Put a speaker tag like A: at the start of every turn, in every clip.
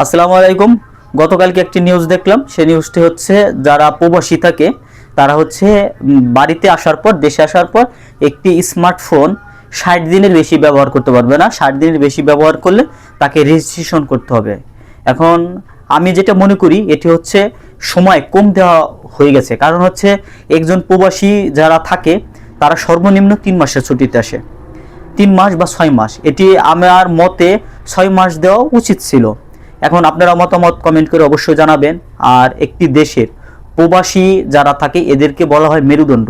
A: আসসালামু আলাইকুম। গতকালকে একটি নিউজ দেখলাম, সেই নিউজটি হচ্ছে যারা প্রবাসী থাকে তারা হচ্ছে বাড়িতে আসার পর, দেশে আসার পর একটি স্মার্টফোন 60 দিনের বেশি ব্যবহার করতে পারবে না। 60 দিনের বেশি ব্যবহার করলে তাকে রেজিস্ট্রেশন করতে হবে। এখন আমি যেটা মনে করি এটি হচ্ছে সময় কম দেওয়া হয়ে গেছে। কারণ হচ্ছে একজন প্রবাসী যারা থাকে তারা সর্বনিম্ন 3 মাসের ছুটিতে আসে। 3 মাস বা 6 মাস, এটি আমার মতে 6 মাস দেওয়া উচিত ছিল। এখন আপনারা মতামত কমেন্ট করে অবশ্যই জানাবেন। আর একটি দেশের প্রবাসী যারা থাকে এদেরকে বলা হয় মেরুদণ্ড।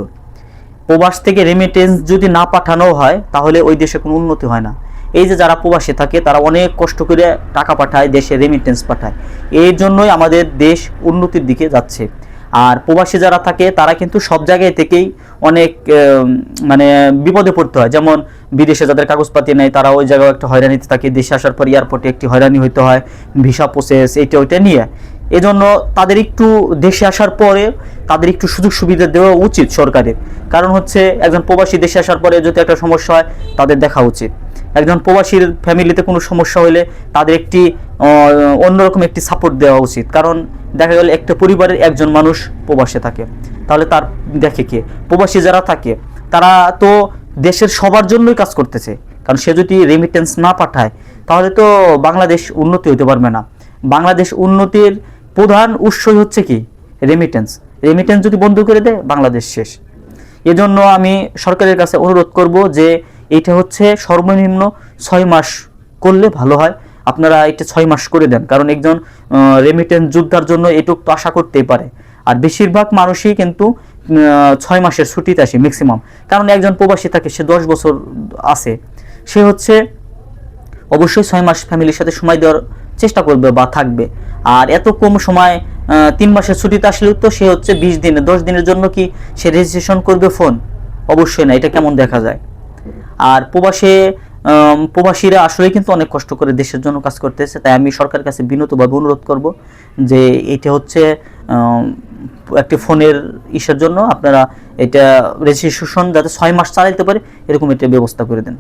A: প্রবাস থেকে রেমিটেন্স যদি না পাঠানো হয় তাহলে ওই দেশে কোনো উন্নতি হয় না। এই যে যারা প্রবাসে থাকে তারা অনেক কষ্ট করে টাকা পাঠায়, দেশে রেমিটেন্স পাঠায়, এই জন্যই আমাদের দেশ উন্নতির দিকে যাচ্ছে। আর প্রবাসী যারা থাকে তারা কিন্তু সব জায়গায় থেকেই অনেক মানে বিপদে পড়তে হয়। যেমন বিদেশে যাদের কাগজপাতি নেই তারা ওই জায়গায় একটা হয়রানিতে থাকে, দেশে আসার পর এয়ারপোর্টে একটি হয়রানি হইতে হয়, ভিসা প্রসেস এইটা ওইটা নিয়ে। এজন্য তাদের একটু দেশে আসার পরে তাদের একটু সুযোগ সুবিধা দেওয়া উচিত সরকারের। কারণ হচ্ছে একজন প্রবাসী দেশে আসার পরে যদি একটা সমস্যা হয় তাদের দেখা উচিত। একজন প্রবাসীর ফ্যামিলিতে কোনো সমস্যা হলে তাদের একটি অন্যরকম একটি সাপোর্ট দেওয়া উচিত। কারণ দেখা গেল একটা পরিবারের একজন মানুষ প্রবাসে থাকে, তাহলে তার দেখে কে? প্রবাসী যারা থাকে তারা তো দেশের সবার জন্যই কাজ করতেছে। কারণ সে যদি রেমিটেন্স না পাঠায় তাহলে তো বাংলাদেশ উন্নতি হতে পারবে না। বাংলাদেশ উন্নতির প্রধান উৎসই হচ্ছে কি? রেমিটেন্স। রেমিটেন্স যদি বন্ধ করে দেয় বাংলাদেশ শেষ। এজন্য আমি সরকারের কাছে অনুরোধ করব যে এটা হচ্ছে সর্বনিম্ন 6 মাস করলে ভালো হয়। আপনারা এটা 6 মাস করে দেন, কারণ একজন রেমিটেন্স যোদ্ধার জন্য এটুক তো আশা করতেই পারে। আর বেশিরভাগ মানুষই কিন্তু 6 মাসের ছুটিতে আসে ম্যাক্সিমাম। কারণ একজন প্রবাসী থাকে, সে 10 বছর আছে, সে হচ্ছে অবশ্যই 6 মাস ফ্যামিলির সাথে সময় দেওয়ার চেষ্টা করবে বা থাকবে। আর এত কম সময় 3 মাসের ছুটিতে আসলেও তো সে হচ্ছে 20 দিনে 10 দিনের জন্য কি সে রেজিস্ট্রেশন করবে ফোন? অবশ্যই না। এটা কেমন দেখা যায়? আর প্রবাসীরা আসলে কিন্তু অনেক কষ্ট করে দেশের জন্য কাজ করতেছে। তাই আমি সরকারের কাছে বিনীতভাবে অনুরোধ করব যে এটা হচ্ছে একটি ফোনের ইসের জন্য আপনারা এটা রেজিস্ট্রেশন যাতে 6 মাস চালাইতে পারে এরকম একটা ব্যবস্থা করে দেন।